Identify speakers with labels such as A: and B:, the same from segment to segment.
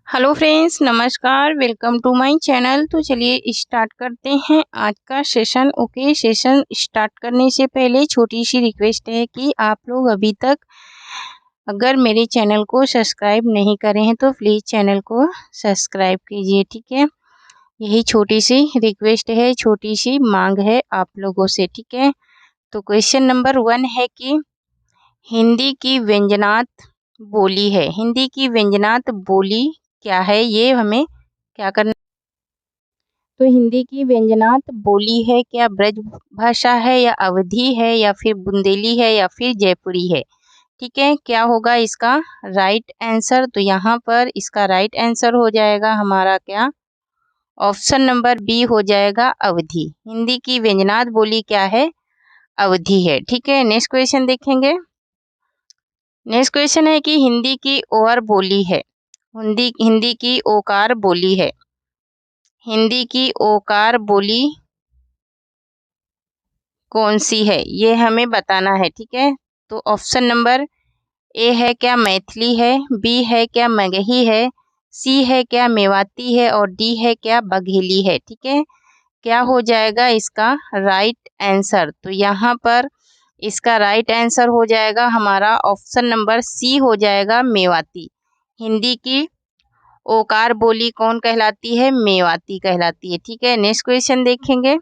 A: Hello friends, नमस्कार। Welcome to my channel. तो चलिए स्टार्ट करते हैं आज का सेशन। ओके, सेशन स्टार्ट करने से पहले छोटी सी रिक्वेस्ट है कि आप लोग अभी तक अगर मेरे चैनल को सब्सक्राइब नहीं करे हैं तो प्लीज़ चैनल को सब्सक्राइब कीजिए, ठीक है। यही छोटी सी रिक्वेस्ट है, छोटी सी मांग है आप लोगों से, ठीक है। तो क्वेश्चन नंबर 1 है कि हिंदी की व्यंजनात् बोली है। हिंदी की व्यंजनात् बोली क्या है, ये हमें क्या करना। तो हिंदी की व्यंजनात् बोली है क्या ब्रज भाषा है या अवधी है या फिर बुंदेली है या फिर जयपुरी है, ठीक है। क्या होगा इसका राइट आंसर? तो यहाँ पर इसका राइट आंसर हो जाएगा हमारा क्या, ऑप्शन नंबर बी हो जाएगा अवधी। हिंदी की व्यंजनात् बोली क्या है, अवधी है, ठीक है। नेक्स्ट क्वेश्चन देखेंगे। नेक्स्ट क्वेश्चन है कि हिंदी की ओर बोली है। हिंदी की ओकार बोली है। हिंदी की ओकार बोली कौन सी है, ये हमें बताना है, ठीक है। तो ऑप्शन नंबर ए है क्या मैथिली है, बी है क्या मगही है, सी है क्या मेवाती है और डी है क्या बघेली है, ठीक है। क्या हो जाएगा इसका राइट आंसर? तो यहाँ पर इसका राइट आंसर हो जाएगा हमारा ऑप्शन नंबर सी हो जाएगा मेवाती। हिंदी की ओकार बोली कौन कहलाती है, मेवाती कहलाती है, ठीक है। नेक्स्ट क्वेश्चन देखेंगे।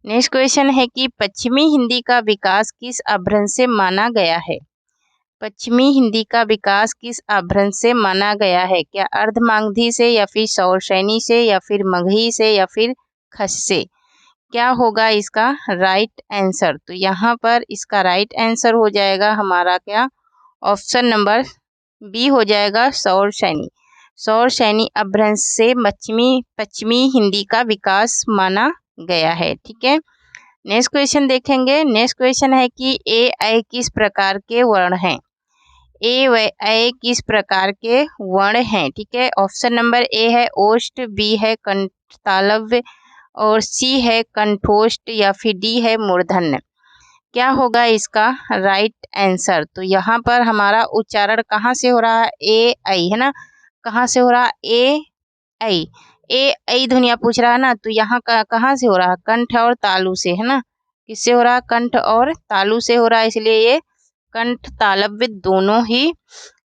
A: नेक्स्ट क्वेश्चन है कि पश्चिमी हिंदी का विकास किस अपभ्रंश से माना गया है। पश्चिमी हिंदी का विकास किस अपभ्रंश से माना गया है? क्या अर्धमागधी से या फिर सौरसैनी से या फिर मगही से या फिर खस से? क्या होगा इसका राइट आंसर? तो यहाँ पर इसका राइट आंसर हो जाएगा हमारा क्या, ऑप्शन नंबर बी हो जाएगा सौरसैनी। सौरसैनी अपभ्रंश से पश्चिमी हिंदी का विकास माना गया है, ठीक है। नेक्स्ट क्वेश्चन देखेंगे। नेक्स्ट क्वेश्चन है कि ए ऐ किस प्रकार के वर्ण हैं। ए व ऐ किस प्रकार के वर्ण हैं, ठीक है। ऑप्शन नंबर ए है ओष्ठ, बी है कंठतालव्य और सी है कंठोष्ठ या फिर डी है मूर्धन्य। क्या होगा इसका राइट आंसर? तो यहाँ पर हमारा उच्चारण कहाँ से हो रहा है, ए ऐ है ना, कहाँ से हो रहा है ए ऐ। ए ऐ ध्वनिया पूछ रहा है ना, तो यहाँ का कहाँ से हो रहा है, कंठ और तालु से, है ना। किससे हो रहा है, कंठ और तालु से हो रहा है, इसलिए ये कंठ तालव्य दोनों ही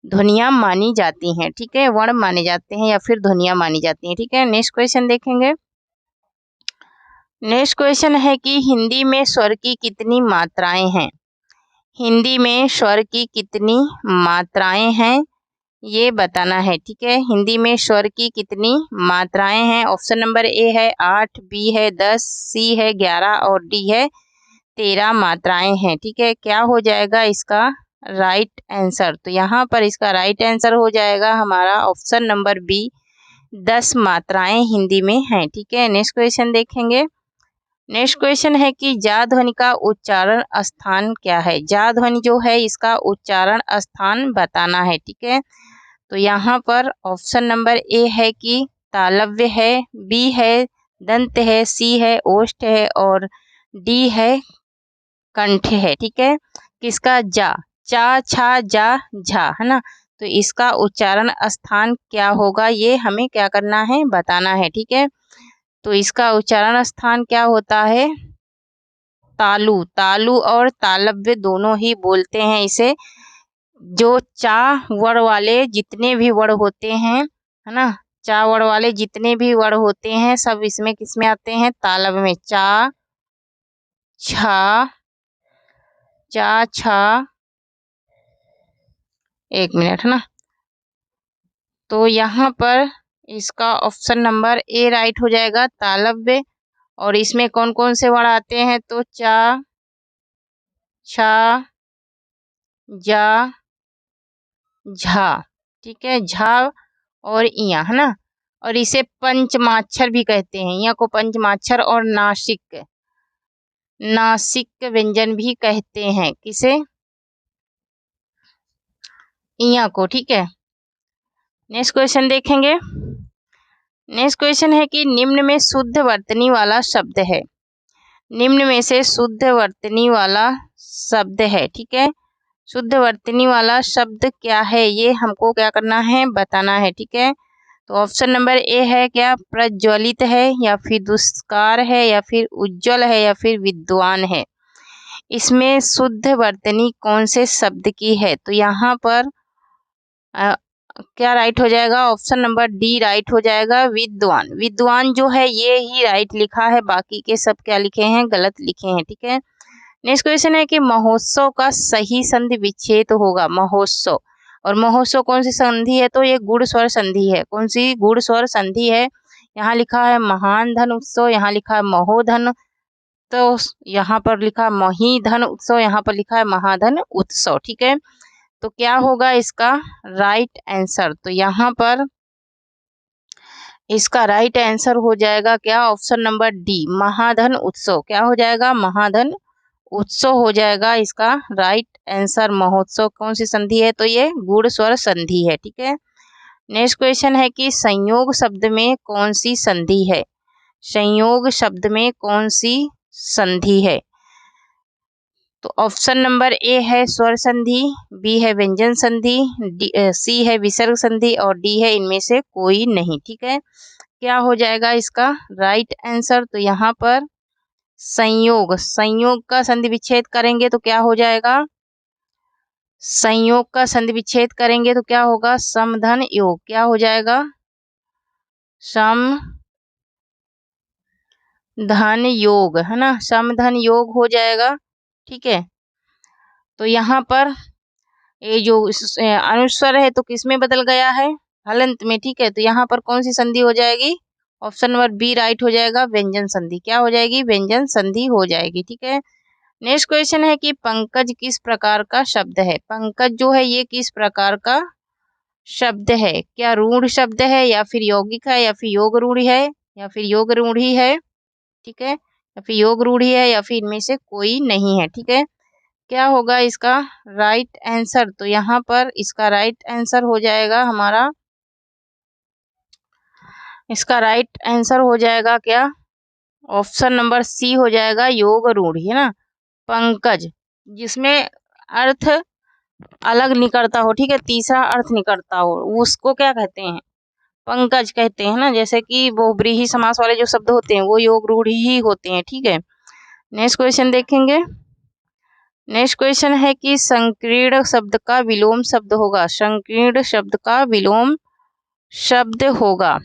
A: ध्वनियाँ मानी जाती हैं, ठीक है। वर्ण माने जाते हैं या फिर ध्वनियाँ मानी जाती हैं, ठीक है। नेक्स्ट क्वेश्चन देखेंगे। नेक्स्ट क्वेश्चन है कि हिंदी में स्वर की कितनी मात्राएं हैं। हिंदी में स्वर की कितनी मात्राएं हैं, ये बताना है, ठीक है। हिंदी में स्वर की कितनी मात्राएं हैं। ऑप्शन नंबर ए है 8, बी है 10, सी है 11 और डी है 13 मात्राएं हैं, ठीक है। क्या हो जाएगा इसका राइट आंसर? तो यहाँ पर इसका राइट आंसर हो जाएगा हमारा ऑप्शन नंबर बी 10 मात्राएं हिंदी में हैं, ठीक है। नेक्स्ट क्वेश्चन देखेंगे। नेक्स्ट क्वेश्चन है कि जा ध्वनि का उच्चारण स्थान क्या है। जा ध्वनि जो है इसका उच्चारण स्थान बताना है, ठीक है। तो यहाँ पर ऑप्शन नंबर ए है कि तालव्य है, बी है दंत है, सी है ओष्ठ है और डी है कंठ है, ठीक है। किसका जा, चा छा जा झा, है ना। तो इसका उच्चारण स्थान क्या होगा, ये हमें क्या करना है, बताना है, ठीक है। तो इसका उच्चारण स्थान क्या होता है, तालु। तालु और तालव्य दोनों ही बोलते हैं इसे। जो चा वर्ण वाले जितने भी वर्ण होते हैं, है ना, चा वर्ण वाले जितने भी वर्ण होते हैं सब इसमें किसमें आते हैं, तालव्य में। चा छा, चा छा, एक मिनट, है ना। तो यहाँ पर इसका ऑप्शन नंबर ए राइट हो जाएगा तालव्य। और इसमें कौन कौन से वर्ण आते हैं, तो चा, छा, जा, झा, ठीक है। झा और इया, है ना। और इसे पंचमाक्षर भी कहते हैं, इया को पंचमाक्षर और नासिक नासिक व्यंजन भी कहते हैं, किसे, इया को, ठीक है। नेक्स्ट क्वेश्चन देखेंगे। नेक्स्ट क्वेश्चन है कि निम्न में शुद्ध वर्तनी वाला शब्द है। निम्न में से शुद्ध वर्तनी वाला शब्द है, ठीक है। शुद्ध वर्तनी वाला शब्द क्या है, ये हमको क्या करना है, बताना है, ठीक है। तो ऑप्शन नंबर ए है क्या प्रज्वलित है, या फिर दुष्कार है, या फिर उज्जवल है, या फिर विद्वान है। इसमें शुद्ध वर्तनी कौन से शब्द की है? तो यहाँ पर क्या राइट हो जाएगा? ऑप्शन नंबर डी राइट हो जाएगा, विद्वान। विद्वान जो है ये ही राइट लिखा है, बाकी के सब क्या लिखे हैं? गलत लिखे हैं, ठीक है। नेक्स्ट क्वेश्चन है कि महोत्सव का सही संधि विच्छेद होगा। महोत्सव और महोत्सव कौन सी संधि है? तो ये गुण स्वर संधि है। कौन सी गुण स्वर संधि है? यहाँ लिखा है महान धन उत्सव, यहाँ लिखा है महोधन, तो यहाँ पर लिखा है महीधन उत्सव, यहाँ पर लिखा है महाधन उत्सव, ठीक है। तो क्या होगा इसका राइट आंसर? तो यहाँ पर इसका राइट आंसर हो जाएगा क्या? ऑप्शन नंबर डी महाधन उत्सव। क्या हो जाएगा? महाधन उत्सव हो जाएगा इसका राइट आंसर। महोत्सव कौन सी संधि है? तो ये गुण स्वर संधि है, ठीक है। नेक्स्ट क्वेश्चन है कि संयोग शब्द में कौन सी संधि है? संयोग शब्द में कौन सी संधि है? तो ऑप्शन नंबर ए है स्वर संधि, बी है व्यंजन संधि, सी है विसर्ग संधि और डी है इनमें से कोई नहीं, ठीक है। क्या हो जाएगा इसका राइट आंसर? तो यहाँ पर संयोग, संयोग का संधि विच्छेद करेंगे तो क्या हो जाएगा? संयोग का संधि विच्छेद करेंगे तो क्या होगा? समधन योग। क्या हो जाएगा? सम धन योग, है ना, समधन योग हो जाएगा, ठीक है। तो यहाँ पर ये जो अनुस्वर है तो किस में बदल गया है? हलंत में, ठीक है। तो यहाँ पर कौन सी संधि हो जाएगी? ऑप्शन नंबर बी राइट हो जाएगा, व्यंजन संधि। क्या हो जाएगी? व्यंजन संधि हो जाएगी, ठीक है। नेक्स्ट क्वेश्चन है कि पंकज किस प्रकार का शब्द है? पंकज जो है ये किस प्रकार का शब्द है? क्या रूढ़ शब्द है, या फिर यौगिक है, या फिर योग रूढ़ी है, या फिर योग रूढ़ी है, ठीक है, या फिर योग रूढ़ी है, या फिर इनमें से कोई नहीं है, ठीक है। क्या होगा इसका राइट आंसर? तो यहाँ पर इसका राइट आंसर हो जाएगा हमारा, इसका राइट आंसर हो जाएगा क्या? ऑप्शन नंबर सी हो जाएगा, योग रूढ़ी, है ना। पंकज जिसमें अर्थ अलग निकलता हो, ठीक है, तीसरा अर्थ निकलता हो, उसको क्या कहते हैं? पंकज कहते हैं ना। जैसे कि वो व्रीहि समास वाले जो शब्द होते हैं वो योग रूढ़ी ही होते हैं, ठीक है। नेक्स्ट क्वेश्चन देखेंगे। नेक्स्ट क्वेश्चन है कि संकीर्ण शब्द का विलोम शब्द होगा। संकीर्ण शब्द का विलोम शब्द होगा।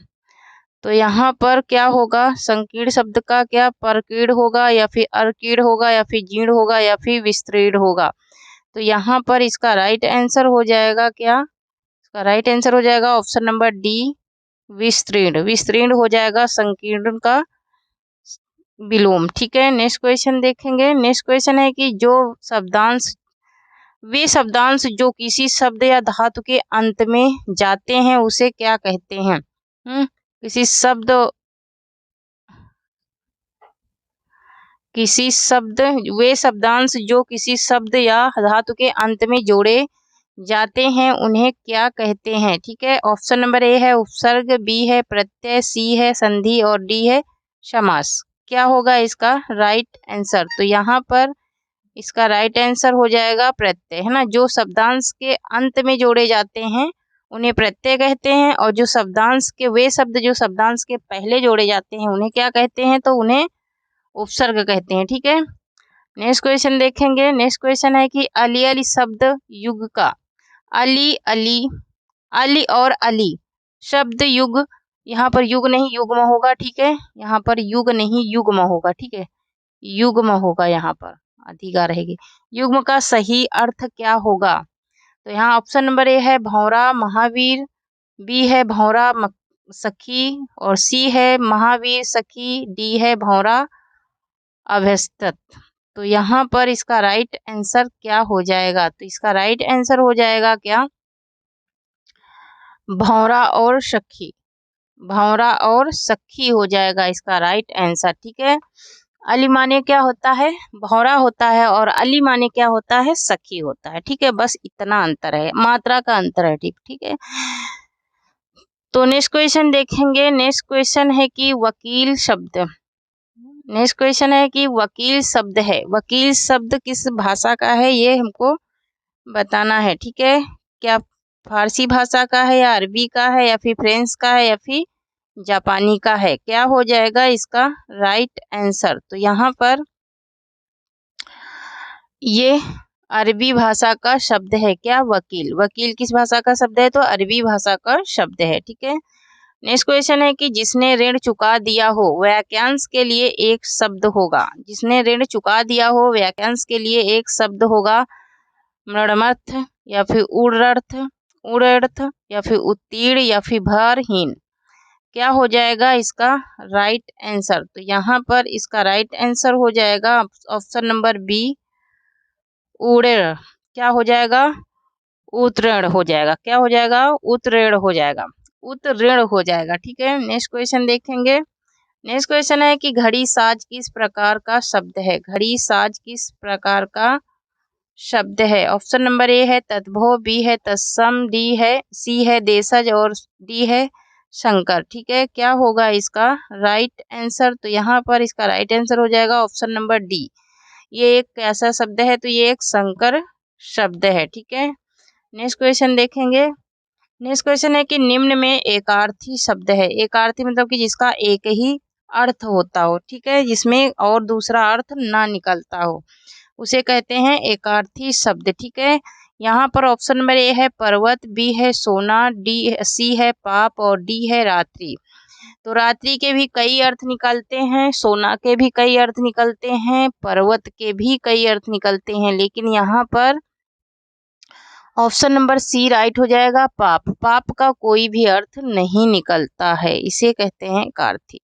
A: तो यहाँ पर क्या होगा? संकीर्ण शब्द का क्या परकीर्ण होगा, या फिर अर्कीर्ण होगा, या फिर जीर्ण होगा, या फिर विस्तीर्ण होगा। तो यहाँ पर इसका राइट आंसर हो जाएगा क्या? इसका राइट आंसर हो जाएगा ऑप्शन नंबर डी विस्तीर्ण। विस्तीर्ण हो जाएगा संकीर्ण का विलोम, ठीक है। नेक्स्ट क्वेश्चन देखेंगे। नेक्स्ट क्वेश्चन है कि जो शब्दांश, वे शब्दांश जो किसी शब्द या धातु के अंत में जाते हैं उसे क्या कहते हैं? किसी शब्द, वे शब्दांश जो किसी शब्द या धातु के अंत में जोड़े जाते हैं उन्हें क्या कहते हैं? ठीक है। ऑप्शन नंबर ए है उपसर्ग, बी है प्रत्यय, सी है संधि और डी है समास। क्या होगा इसका राइट आंसर? तो यहाँ पर इसका राइट आंसर हो जाएगा प्रत्यय, है ना। जो शब्दांश के अंत में जोड़े जाते हैं उन्हें प्रत्यय कहते हैं, और जो शब्दांश के, वे शब्द जो शब्दांश के पहले जोड़े जाते हैं उन्हें क्या कहते हैं? तो उन्हें उपसर्ग कहते हैं, ठीक है। नेक्स्ट क्वेश्चन देखेंगे। नेक्स्ट क्वेश्चन है कि अली अली शब्द युग का, अली अली, अली और अली शब्द युग, यहाँ पर युग नहीं युग्म होगा, ठीक है। यहाँ पर युग नहीं युग्म होगा, ठीक है, युग्म होगा, यहाँ पर अधिका रहेगी। युग्म का सही अर्थ क्या होगा? तो यहाँ ऑप्शन नंबर ए है भौरा महावीर, बी है भौरा सखी और सी है महावीर सखी, डी है भौरा अभ्यस्त। तो यहाँ पर इसका राइट आंसर क्या हो जाएगा? तो इसका राइट आंसर हो जाएगा क्या? भौरा और सखी, भौरा और सखी हो जाएगा इसका राइट आंसर, ठीक है। अली माने क्या होता है? भौरा होता है, और अली माने क्या होता है? सखी होता है, ठीक है। बस इतना अंतर है, मात्रा का अंतर है, ठीक है। तो नेक्स्ट क्वेश्चन देखेंगे। नेक्स्ट क्वेश्चन है कि वकील शब्द, नेक्स्ट क्वेश्चन है कि वकील शब्द है, वकील शब्द किस भाषा का है ये हमको बताना है, ठीक है। क्या फारसी भाषा का है या अरबी का है या फिर फ्रेंच का है या फिर जापानी का है? क्या हो जाएगा इसका राइट आंसर? तो यहाँ पर ये अरबी भाषा का शब्द है। क्या? वकील। वकील किस भाषा का शब्द है? तो अरबी भाषा का शब्द है। ठीक है। नेक्स्ट क्वेश्चन है कि जिसने ऋण चुका दिया हो वाक्यांश के लिए एक शब्द होगा। जिसने ऋण चुका दिया हो वाक्यांश के लिए एक शब्द होगा। मृणमर्थ या फिर उड़र्थ, उड़र्थ या फिर उत्तीर्ण या फिर भारहीन। क्या हो जाएगा इसका राइट आंसर? तो यहाँ पर इसका राइट आंसर हो जाएगा ऑप्शन नंबर बी, उड़ेण। क्या हो जाएगा? उत्तीर्ण हो जाएगा। क्या हो जाएगा? उत्तीर्ण हो जाएगा। उत्तीर्ण हो जाएगा। ठीक है। नेक्स्ट क्वेश्चन देखेंगे। नेक्स्ट क्वेश्चन है कि घड़ी साज किस प्रकार का शब्द है? घड़ी साज किस प्रकार का शब्द है? ऑप्शन नंबर ए है तद्भव, बी है तत्सम, डी है सी है देशज और डी है शंकर। ठीक है। क्या होगा इसका राइट आंसर? तो यहाँ पर इसका राइट आंसर हो जाएगा ऑप्शन नंबर डी। ये एक कैसा शब्द है? तो ये एक संकर शब्द है। ठीक है। नेक्स्ट क्वेश्चन देखेंगे। नेक्स्ट क्वेश्चन है कि निम्न में एकार्थी शब्द है। एकार्थी मतलब कि जिसका एक ही अर्थ होता हो। ठीक है। जिसमें और दूसरा अर्थ ना निकलता हो उसे कहते हैं एकार्थी शब्द। ठीक है। यहाँ पर ऑप्शन नंबर ए है पर्वत, बी है सोना, डी सी है पाप और डी है रात्रि। तो रात्रि के भी कई अर्थ निकलते हैं, सोना के भी कई अर्थ निकलते हैं, पर्वत के भी कई अर्थ निकलते हैं, लेकिन यहाँ पर ऑप्शन नंबर सी राइट हो जाएगा पाप। पाप का कोई भी अर्थ नहीं निकलता है, इसे कहते हैं एकार्थी।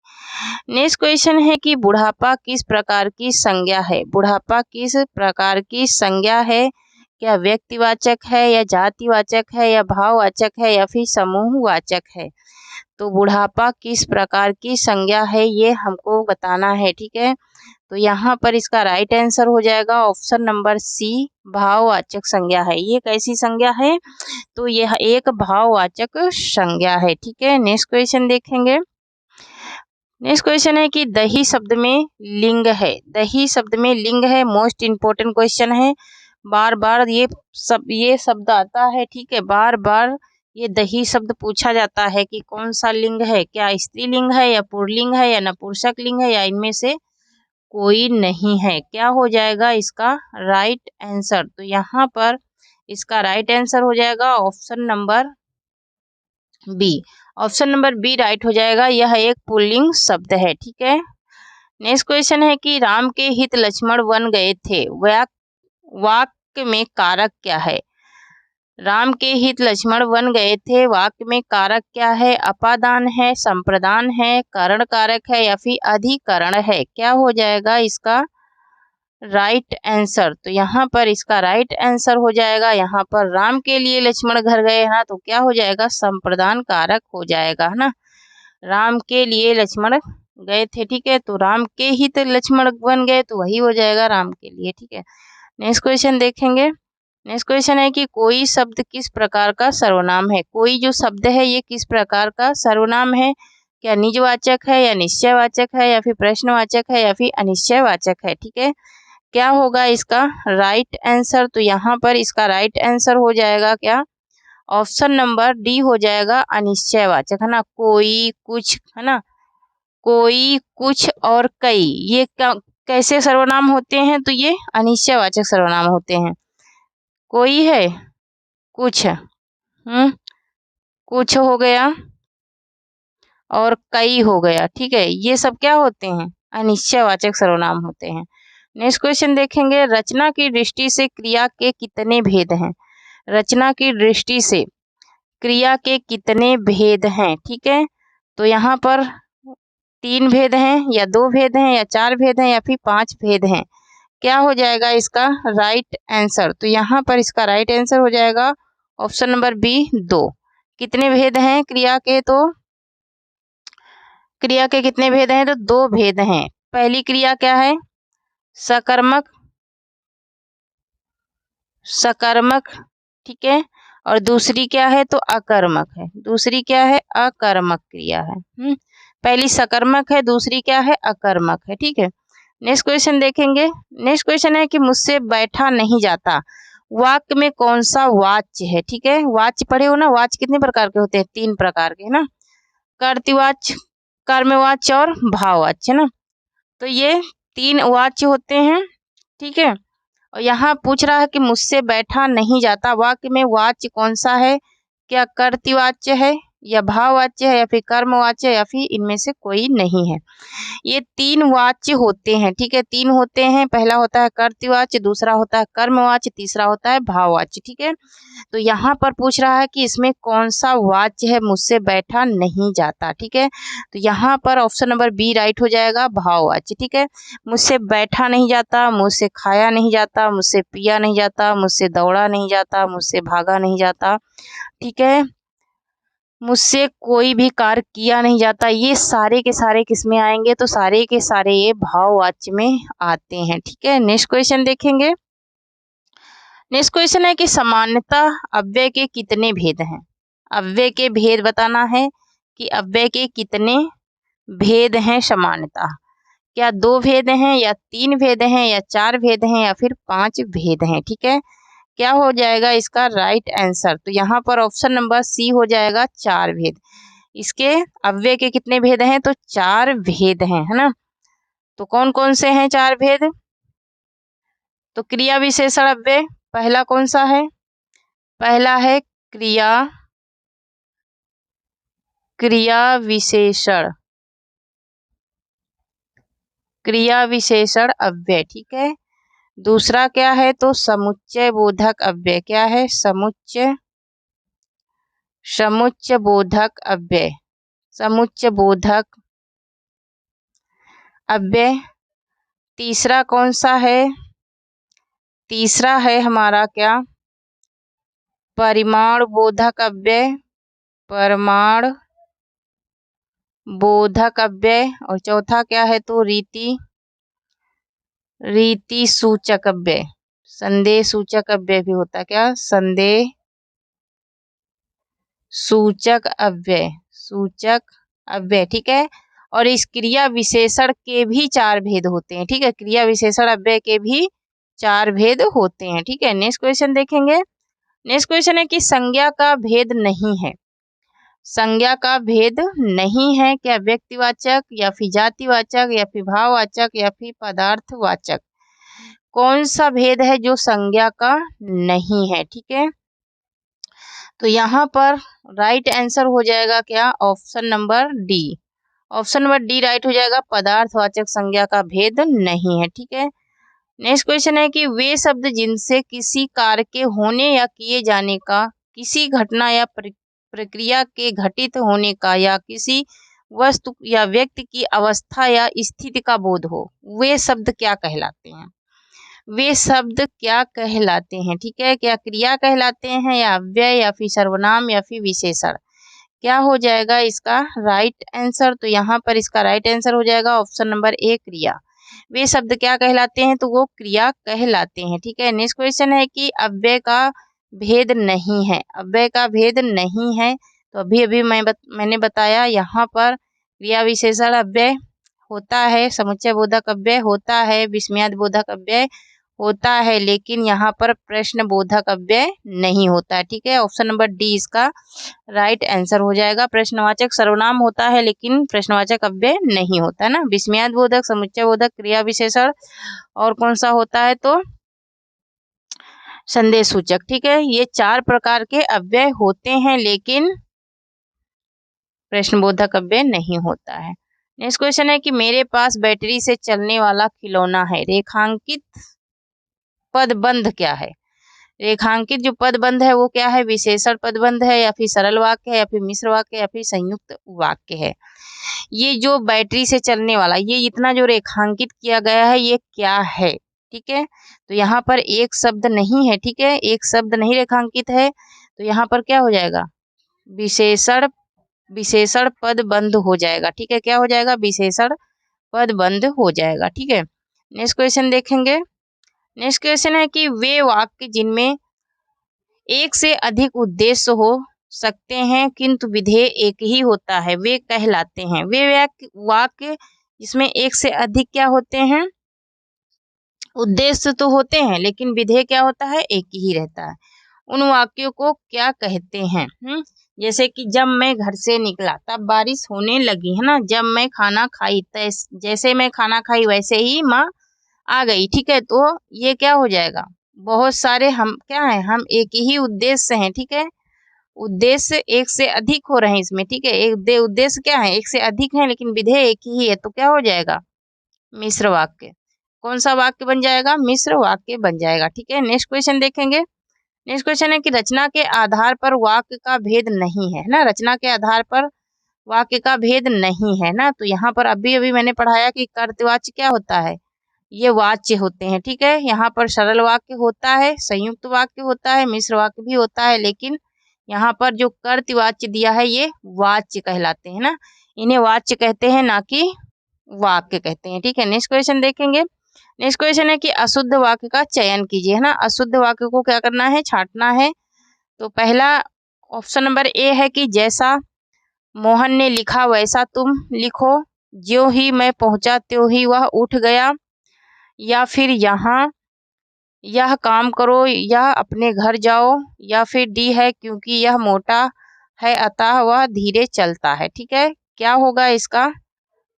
A: नेक्स्ट क्वेश्चन है कि बुढ़ापा किस प्रकार की संज्ञा है? बुढ़ापा किस प्रकार की संज्ञा है? क्या व्यक्तिवाचक है या जातिवाचक है या भाववाचक है या फिर समूहवाचक है? तो बुढ़ापा किस प्रकार की संज्ञा है ये हमको बताना है। ठीक है। तो यहाँ पर इसका राइट आंसर हो जाएगा ऑप्शन नंबर सी, भाववाचक संज्ञा है। ये कैसी संज्ञा है? तो यह एक भाववाचक संज्ञा है। ठीक है। नेक्स्ट क्वेश्चन देखेंगे। नेक्स्ट क्वेश्चन है कि दही शब्द में लिंग है। दही शब्द में लिंग है। मोस्ट इम्पोर्टेंट क्वेश्चन है। बार बार ये शब्द आता है। ठीक है। बार बार ये दही शब्द पूछा जाता है कि कौन सा लिंग है, क्या स्त्रीलिंग है या पुल्लिंग है या नपुंसक लिंग है या इनमें से कोई नहीं है। क्या हो जाएगा इसका राइट आंसर? तो यहाँ पर इसका राइट आंसर हो जाएगा option number B. Option number B right हो जाएगा। यह एक पुल्लिंग शब्द है। ठीक है। नेक्स्ट क्वेश्चन है कि राम के हित लक्ष्मण वन गए थे। वाक्य में कारक क्या है? राम के हित लक्ष्मण वन गए थे, वाक्य में कारक क्या है? अपादान है, संप्रदान है, करण कारक है या फिर अधिकरण है? क्या हो जाएगा इसका राइट आंसर? तो यहाँ पर इसका राइट आंसर हो जाएगा, यहाँ पर राम के लिए लक्ष्मण घर गए ना, तो क्या हो जाएगा संप्रदान कारक हो जाएगा, है ना। राम के लिए लक्ष्मण गए थे। ठीक है। तो राम के हित लक्ष्मण वन गए तो वही हो जाएगा राम के लिए। ठीक है। नेक्स्ट क्वेश्चन देखेंगे। नेक्स्ट क्वेश्चन है कि कोई शब्द किस प्रकार का सर्वनाम है? कोई जो शब्द है ये किस प्रकार का सर्वनाम है? क्या निजवाचक है या निश्चयवाचक है या फिर प्रश्नवाचक है या फिर अनिश्चयवाचक है? ठीक है। क्या होगा इसका राइट आंसर? तो यहाँ पर इसका राइट आंसर हो जाएगा क्या ऑप्शन नंबर डी हो जाएगा अनिश्चयवाचक, है ना। कोई, कुछ, है ना। कोई, कुछ और कई, ये कैसे सर्वनाम होते हैं? तो ये अनिश्चयवाचक सर्वनाम होते हैं। कोई है, कुछ, कुछ हो गया और कई हो गया। ठीक है। ये सब क्या होते हैं? अनिश्चयवाचक सर्वनाम होते हैं। नेक्स्ट क्वेश्चन देखेंगे। रचना की दृष्टि से क्रिया के कितने भेद हैं? रचना की दृष्टि से क्रिया के कितने भेद हैं? ठीक है। तो यहाँ पर 3 भेद हैं या 2 भेद हैं या 4 भेद हैं या फिर 5 भेद हैं? क्या हो जाएगा इसका राइट आंसर? तो यहाँ पर इसका राइट आंसर हो जाएगा ऑप्शन नंबर बी 2। कितने भेद हैं क्रिया के? तो क्रिया के कितने भेद हैं? तो 2 भेद हैं। पहली क्रिया क्या है? सकर्मक, सकर्मक। ठीक है। और दूसरी क्या है? तो अकर्मक है। दूसरी क्या है? अकर्मक क्रिया है। पहली सकर्मक है, दूसरी क्या है? अकर्मक है। ठीक है। नेक्स्ट क्वेश्चन देखेंगे। नेक्स्ट क्वेश्चन है कि मुझसे बैठा नहीं जाता। वाक्य में कौन सा वाच्य है, ठीक है। वाच्य पढ़े हो ना, वाच्य कितने प्रकार के होते हैं, 3 प्रकार के, है ना। कर्तृवाच्य, कर्मवाच्य और भाववाच्य, है ना। तो ये 3 वाच्य होते हैं, ठीक है। और यहाँ पूछ रहा है कि मुझसे बैठा नहीं जाता, वाक्य में वाच्य कौन सा है, क्या कर्तृवाच्य है या भाववाच्य है या फिर कर्मवाच्य है या फिर इनमें से कोई नहीं है। ये 3 वाच्य होते हैं, ठीक है, 3 होते हैं। पहला होता है कर्तृवाच्य, दूसरा होता है कर्मवाच्य, तीसरा होता है भाववाच्य, ठीक है। तो यहाँ पर पूछ रहा है कि इसमें कौन सा वाच्य है, मुझसे बैठा नहीं जाता, ठीक है। तो यहाँ पर ऑप्शन नंबर बी राइट हो जाएगा, भाववाच्य, ठीक है। मुझसे बैठा नहीं जाता, मुझसे खाया नहीं जाता, मुझसे पिया नहीं जाता, मुझसे दौड़ा नहीं जाता, मुझसे भागा नहीं जाता, ठीक है। मुझसे कोई भी कार्य किया नहीं जाता, ये सारे के सारे किस में आएंगे, तो सारे के सारे ये भाववाच्य में आते हैं, ठीक है। नेक्स्ट क्वेश्चन देखेंगे। नेक्स्ट क्वेश्चन है कि समानता अव्यय के कितने भेद हैं। अव्यय के भेद बताना है कि अव्यय के कितने भेद हैं समानता। क्या 2 भेद हैं या 3 भेद हैं या 4 भेद हैं या फिर 5 भेद हैं, ठीक है। क्या हो जाएगा इसका राइट आंसर, तो यहाँ पर ऑप्शन नंबर सी हो जाएगा, 4 भेद। इसके अव्यय के कितने भेद हैं, तो 4 भेद हैं, है ना। तो कौन कौन से हैं 4 भेद, तो क्रिया विशेषण अव्यय पहला कौन सा है, पहला है क्रिया विशेषण, क्रिया विशेषण अव्यय, ठीक है। दूसरा क्या है, तो समुच्चय बोधक अव्यय, क्या है, समुच्चय बोधक अव्यय, समुच्चय बोधक अव्यय। तीसरा कौन सा है, तीसरा है हमारा क्या, परिमाण बोधक अव्यय, परिमाण बोधक अव्यय। और चौथा क्या है, तो रीति सूचक अव्यय, संदेह सूचक अव्यय भी होता है, क्या, संदेह सूचक अव्यय, सूचक अव्यय, ठीक है। और इस क्रिया विशेषण के भी 4 भेद होते हैं, ठीक है, क्रिया विशेषण अव्यय के भी 4 भेद होते हैं, ठीक है। नेक्स्ट क्वेश्चन देखेंगे। नेक्स्ट क्वेश्चन है कि संज्ञा का भेद नहीं है, संज्ञा का भेद नहीं है, क्या व्यक्तिवाचक या फिर जातिवाचक या फिर भाववाचक या फिर पदार्थवाचक, कौन सा भेद है जो संज्ञा का नहीं है, ठीक है। तो यहाँ पर राइट आंसर हो जाएगा क्या, option number D, option number D right हो जाएगा, पदार्थवाचक संज्ञा का भेद नहीं है, ठीक है। नेक्स्ट क्वेश्चन है कि वे शब्द जिनसे किसी कार्य के होने या किए जाने का, किसी घटना या प्रक्रिया के घटित होने का या किसी वस्तु या व्यक्ति की अवस्था या स्थिति का बोध हो, वे शब्द क्या कहलाते हैं, वे शब्द क्या कहलाते हैं, ठीक है। क्या क्रिया कहलाते हैं या अव्यय या फिर सर्वनाम या फिर विशेषण, क्या हो जाएगा इसका राइट आंसर, तो यहाँ पर इसका राइट आंसर हो जाएगा ऑप्शन नंबर ए, क्रिया। वे शब्द क्या कहलाते हैं, तो वो क्रिया कहलाते हैं, ठीक है। नेक्स्ट क्वेश्चन है कि अव्यय का भेद नहीं है, अव्यय का भेद नहीं है, तो अभी अभी मैंने बताया यहाँ पर क्रिया विशेषण अव्यय होता है, समुच्चय बोधक अव्यय होता है, विस्मयादि बोधक अव्यय होता है, लेकिन यहाँ पर प्रश्न बोधक अव्यय नहीं होता है, ठीक है। ऑप्शन नंबर डी इसका राइट आंसर हो जाएगा। प्रश्नवाचक सर्वनाम होता है लेकिन प्रश्नवाचक अव्यय नहीं होता है ना। विस्मयादि बोधक, समुच्चय बोधक, क्रिया विशेषण और कौन सा होता है, तो संदेह सूचक, ठीक है। ये 4 प्रकार के अव्यय होते हैं लेकिन प्रश्नबोधक अव्यय नहीं होता है। नेक्स्ट क्वेश्चन है कि मेरे पास बैटरी से चलने वाला खिलौना है, रेखांकित पदबंध क्या है, रेखांकित जो पदबंध है वो क्या है, विशेषण पदबंध है या फिर सरल वाक्य है या फिर मिश्र वाक्य या फिर संयुक्त वाक्य है। ये जो बैटरी से चलने वाला, ये इतना जो रेखांकित किया गया है ये क्या है, ठीक है। तो यहाँ पर एक शब्द नहीं है, ठीक है, एक शब्द नहीं रेखांकित है, तो यहाँ पर क्या हो जाएगा, विशेषण पदबंध हो जाएगा, ठीक है। क्या हो जाएगा, विशेषण पदबंध हो जाएगा, ठीक है। नेक्स्ट क्वेश्चन देखेंगे। नेक्स्ट क्वेश्चन है कि वे वाक्य जिनमें एक से अधिक उद्देश्य हो सकते हैं किंतु विधेय एक ही होता है, वे कहलाते हैं, वे वाक्य जिसमें एक से अधिक क्या होते हैं, उद्देश्य तो होते हैं लेकिन विधेय क्या होता है, एक ही रहता है। उन वाक्यों को क्या कहते हैं? जैसे कि जब मैं घर से निकला तब बारिश होने लगी, है ना। जब मैं खाना खाई, जैसे मैं खाना खाई वैसे ही माँ आ गई, ठीक है। तो ये क्या हो जाएगा, बहुत सारे हम क्या है, हम एक ही उद्देश्य हैं, ठीक है। उद्देश्य एक से अधिक हो रहे हैं इसमें, ठीक है। एक उद्देश्य क्या है, एक से अधिक है लेकिन विधेय एक ही है, तो क्या हो जाएगा, मिश्र वाक्य। कौन सा वाक्य बन जाएगा, मिश्र वाक्य बन जाएगा, ठीक है। नेक्स्ट क्वेश्चन देखेंगे। नेक्स्ट क्वेश्चन है कि रचना के आधार पर वाक्य का भेद नहीं है ना। रचना के आधार पर वाक्य का भेद नहीं है ना। तो यहाँ पर अभी अभी मैंने पढ़ाया कि कर्तवाच्य क्या होता है, ये वाच्य होते हैं, ठीक है। यहाँ पर सरल वाक्य होता है, संयुक्त वाक्य होता है, मिश्र वाक्य भी होता है, लेकिन यहाँ पर जो कर्तवाच्य दिया है ये वाच्य कहलाते हैं ना। इन्हें वाच्य कहते हैं, ना कि वाक्य कहते हैं, ठीक है। नेक्स्ट क्वेश्चन देखेंगे। नेक्स्ट क्वेश्चन है कि अशुद्ध वाक्य का चयन कीजिए, है ना। अशुद्ध वाक्य को क्या करना है, छांटना है। तो पहला ऑप्शन नंबर ए है कि जैसा मोहन ने लिखा वैसा तुम लिखो, ज्यों ही मैं पहुंचा त्यों ही वह उठ गया, या फिर यहाँ यह काम करो या अपने घर जाओ, या फिर डी है क्योंकि यह मोटा है अतः वह धीरे चलता है, ठीक है। क्या होगा इसका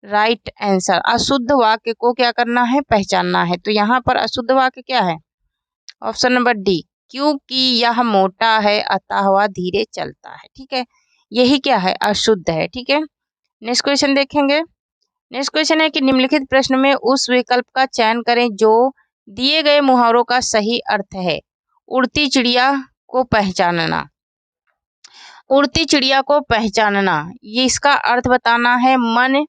A: राइट आंसर, अशुद्ध वाक्य को क्या करना है, पहचानना है। तो यहाँ पर अशुद्ध वाक्य क्या है, ऑप्शन नंबर डी, क्योंकि यह मोटा है अतः वह धीरे चलता है, ठीक है। यही क्या है, अशुद्ध है, ठीक है। नेक्स्ट क्वेश्चन देखेंगे। नेक्स्ट क्वेश्चन है कि निम्नलिखित प्रश्न में उस विकल्प का चयन करें जो दिए गए मुहावरों का सही अर्थ है। उड़ती चिड़िया को पहचानना, उड़ती चिड़िया को पहचानना, ये इसका अर्थ बताना है। मन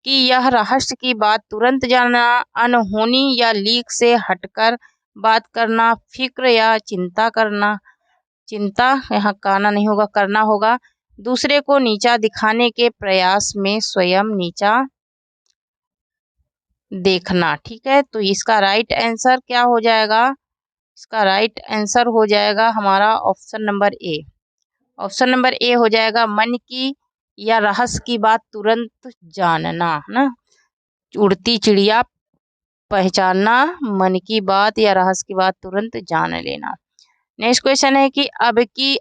A: कि यह रहस्य की बात तुरंत जानना, अनहोनी या लीक से हटकर बात करना, फिक्र या चिंता करना, चिंता यहाँ करना नहीं होगा, करना होगा, दूसरे को नीचा दिखाने के प्रयास में स्वयं नीचा देखना, ठीक है। तो इसका राइट आंसर क्या हो जाएगा, इसका राइट आंसर हो जाएगा हमारा option number A. Option number A हो जाएगा, मन की या रहस्य की बात तुरंत जानना, है ना। उड़ती चिड़िया पहचानना, मन की बात या रहस्य की बात तुरंत जान लेना। नेक्स्ट क्वेश्चन है कि अब की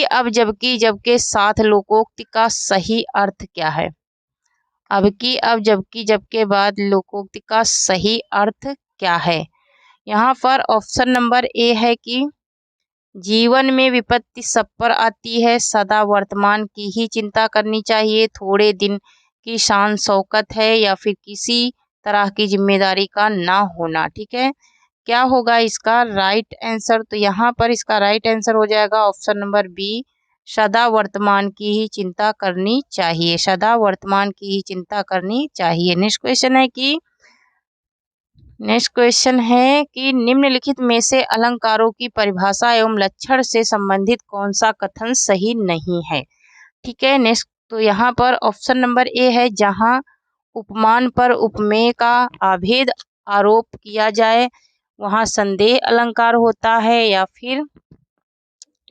A: अब जबकि जबकि साथ लोकोक्ति का सही अर्थ क्या है। अब की अब जबकि जब के बाद लोकोक्ति का सही अर्थ क्या है। यहाँ पर ऑप्शन नंबर ए है कि जीवन में विपत्ति सब पर आती है, सदा वर्तमान की ही चिंता करनी चाहिए, थोड़े दिन की शान शौकत है, या फिर किसी तरह की जिम्मेदारी का ना होना, ठीक है। क्या होगा इसका राइट आंसर, तो यहाँ पर इसका राइट आंसर हो जाएगा ऑप्शन नंबर बी, सदा वर्तमान की ही चिंता करनी चाहिए, सदा वर्तमान की ही चिंता करनी चाहिए। नेक्स्ट क्वेश्चन है कि निम्नलिखित में से अलंकारों की परिभाषा एवं लक्षण से संबंधित कौन सा कथन सही नहीं है, ठीक है। नेक्स्ट, तो यहाँ पर ऑप्शन नंबर ए है, जहाँ उपमान पर उपमेय का अभेद आरोप किया जाए वहाँ संदेह अलंकार होता है, या फिर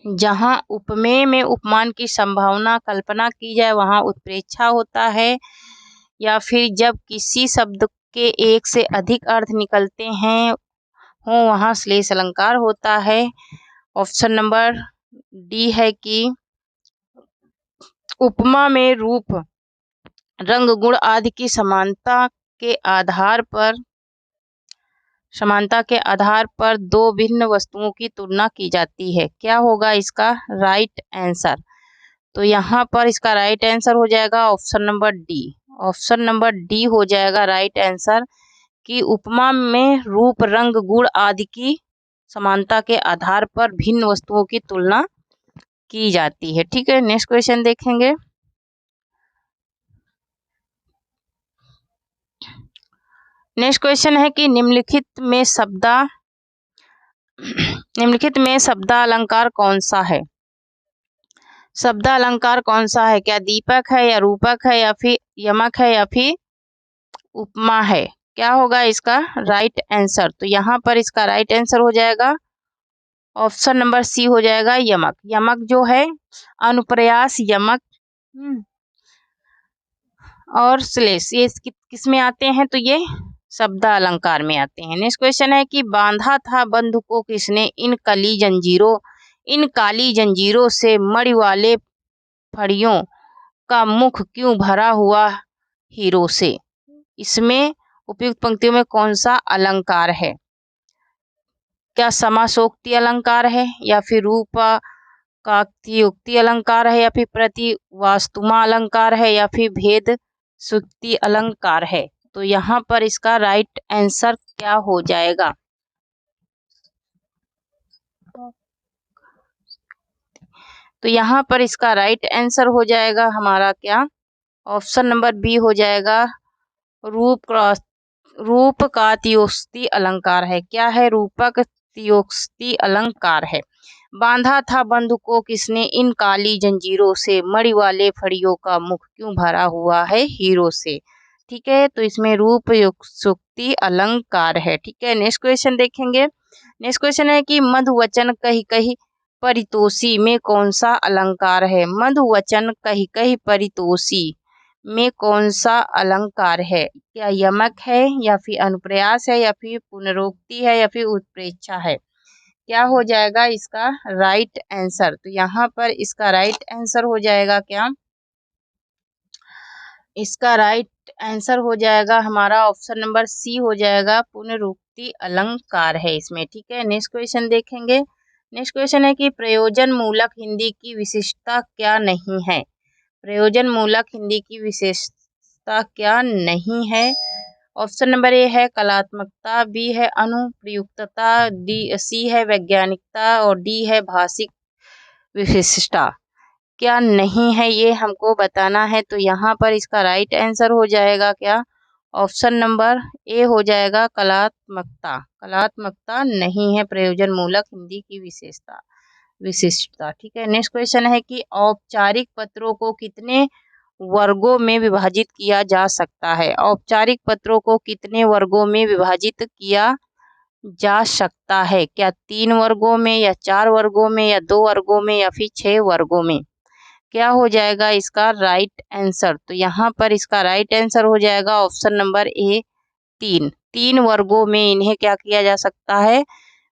A: जहाँ उपमेय में उपमान की संभावना कल्पना की जाए वहाँ उत्प्रेक्षा होता है, या फिर जब किसी शब्द के एक से अधिक अर्थ निकलते हैं हो वहाँ श्लेष अलंकार होता है। ऑप्शन नंबर डी है कि उपमा में रूप रंग गुण आदि की समानता के आधार पर दो भिन्न वस्तुओं की तुलना की जाती है। क्या होगा इसका राइट आंसर, तो यहाँ पर इसका राइट आंसर हो जाएगा option number D. Option number D हो जाएगा राइट आंसर कि उपमा में रूप रंग गुण आदि की समानता के आधार पर भिन्न वस्तुओं की तुलना की जाती है, ठीक है। नेक्स्ट क्वेश्चन देखेंगे। नेक्स्ट क्वेश्चन है कि निम्नलिखित में शब्दालंकार कौन सा है। शब्दालंकार कौन सा है, क्या दीपक है या रूपक है या फिर यमक है या फिर उपमा है। क्या होगा इसका राइट आंसर, तो यहाँ पर इसका राइट आंसर हो जाएगा ऑप्शन नंबर सी हो जाएगा यमक। यमक जो है अनुप्रयास यमक और श्लेष ये किस में आते हैं, तो ये शब्द अलंकार में आते हैं। नेक्स्ट क्वेश्चन है कि बांधा था बंधु को किसने, इन काली जंजीरों से मणि वाले फड़ियों का मुख क्यों भरा हुआ हीरो से। इसमें उपयुक्त पंक्तियों में कौन सा अलंकार है? क्या समासोक्ति अलंकार है, या फिर रूपकाक्तियुक्ति अलंकार है, या फिर प्रतिवास्तुमा अलंकार है, या फिर भेद सुक्ति अलंकार है? तो यहाँ पर इसका राइट आंसर क्या हो जाएगा? तो यहाँ पर इसका राइट आंसर हो जाएगा हमारा क्या, ऑप्शन नंबर बी हो जाएगा, रूपकात्योक्ति अलंकार है। क्या है? रूपकात्योक्ति अलंकार है। बांधा था बंधु को किसने, इन काली जंजीरों से मणि वाले फड़ियों का मुख क्यों भरा हुआ है हीरो से। ठीक है, तो इसमें रूपयोक्ति अलंकार है। ठीक है, नेक्स्ट क्वेश्चन देखेंगे। नेक्स्ट क्वेश्चन है कि मधुवचन कही कही परितोषी में कौन सा अलंकार है? मधुवचन कही कही परितोषी में कौन सा अलंकार है? क्या यमक है, या फिर अनुप्रयास है, या फिर पुनरोक्ति है, या फिर उत्प्रेक्षा है? क्या हो जाएगा इसका राइट आंसर? तो यहाँ पर इसका राइट आंसर हो जाएगा क्या, इसका राइट आंसर हो जाएगा हमारा ऑप्शन नंबर सी हो जाएगा, पुनरुक्ति अलंकार है इसमें। ठीक है, नेक्स्ट क्वेश्चन देखेंगे। नेक्स्ट क्वेश्चन है कि प्रयोजन मूलक हिंदी की विशेषता क्या नहीं है? प्रयोजन मूलक हिंदी की विशेषता क्या नहीं है? ऑप्शन नंबर ए है कलात्मकता, बी है अनुप्रयुक्तता, सी है वैज्ञानिकता, और डी है भाषिक विशिष्टता। क्या नहीं है ये हमको बताना है। तो यहाँ पर इसका राइट आंसर हो जाएगा क्या, ऑप्शन नंबर ए हो जाएगा, कलात्मकता। कलात्मकता नहीं है प्रयोजन मूलक हिंदी की विशिष्टता। ठीक है, नेक्स्ट क्वेश्चन है कि औपचारिक पत्रों को कितने वर्गों में विभाजित किया जा सकता है? औपचारिक पत्रों को कितने वर्गों में विभाजित किया जा सकता है? क्या 3 वर्गों में, या 4 वर्गों में, या 2 वर्गों में, या फिर 6 वर्गों में? क्या हो जाएगा इसका राइट आंसर? तो यहाँ पर इसका राइट आंसर हो जाएगा ऑप्शन नंबर ए, 3 वर्गों में इन्हें क्या किया जा सकता है,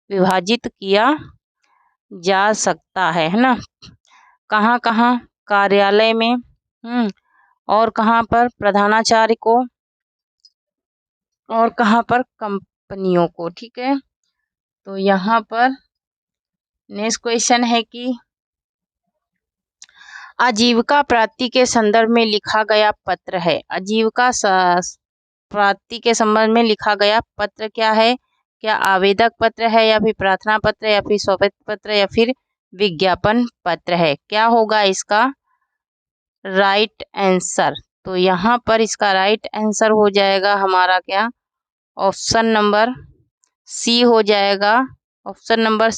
A: विभाजित किया जा सकता है ना। कहाँ कहाँ? कार्यालय में, और कहाँ पर? प्रधानाचार्य को, और कहाँ पर? कंपनियों को। ठीक है, तो यहाँ पर नेक्स्ट क्वेश्चन है कि आजीविका प्राप्ति के संदर्भ में लिखा गया पत्र है। आजीविका प्राप्ति के संबंध में लिखा गया पत्र क्या है? क्या आवेदक पत्र है, या फिर प्रार्थना पत्र, या फिर स्वागत पत्र, या फिर विज्ञापन पत्र है? क्या होगा इसका राइट आंसर? तो यहाँ पर इसका राइट आंसर हो जाएगा हमारा क्या, ऑप्शन नंबर सी हो जाएगा, ऑप्शन नंबर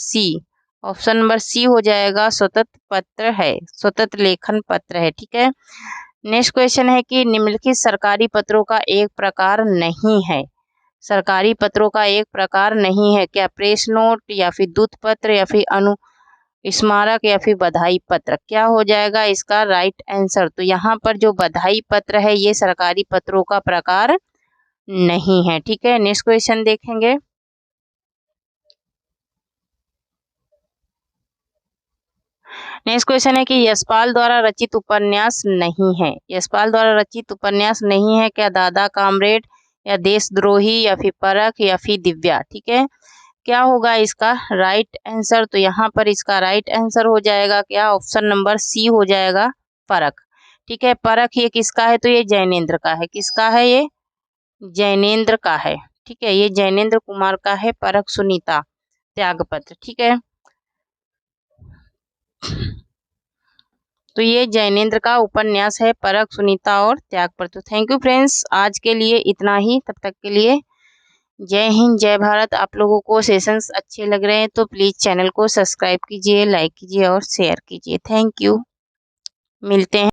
A: सी हो जाएगा, स्वतंत्र पत्र है, स्वतंत्र लेखन पत्र है। ठीक है, नेक्स्ट क्वेश्चन है कि निम्नलिखित सरकारी पत्रों का एक प्रकार नहीं है। सरकारी पत्रों का एक प्रकार नहीं है। क्या प्रेस नोट, या फिर दूत पत्र, या फिर स्मारक, या फिर बधाई पत्र? क्या हो जाएगा इसका राइट आंसर? तो यहाँ पर जो बधाई पत्र है ये सरकारी पत्रों का प्रकार नहीं है। ठीक है, नेक्स्ट क्वेश्चन देखेंगे। नेक्स्ट क्वेश्चन है कि यशपाल द्वारा रचित उपन्यास नहीं है। यशपाल द्वारा रचित उपन्यास नहीं है। क्या दादा कामरेड, या देशद्रोही, या फिर परख, या फिर दिव्या? ठीक है, क्या होगा इसका राइट आंसर? तो यहाँ पर इसका राइट आंसर हो जाएगा क्या, ऑप्शन नंबर सी हो जाएगा, परख। ठीक है, परख ये किसका है? तो ये जैनेन्द्र का है। किसका है? ये जैनेन्द्र का है। ठीक है, ये जैनेन्द्र कुमार का है, परख सुनीता त्यागपत्र। ठीक है, तो ये जैनेन्द्र का उपन्यास है, परख सुनीता और त्यागपत्र। थैंक यू फ्रेंड्स, आज के लिए इतना ही। तब तक के लिए जय हिंद, जय भारत। आप लोगों को सेशंस अच्छे लग रहे हैं तो प्लीज़ चैनल को सब्सक्राइब कीजिए, लाइक कीजिए और शेयर कीजिए। थैंक यू, मिलते हैं।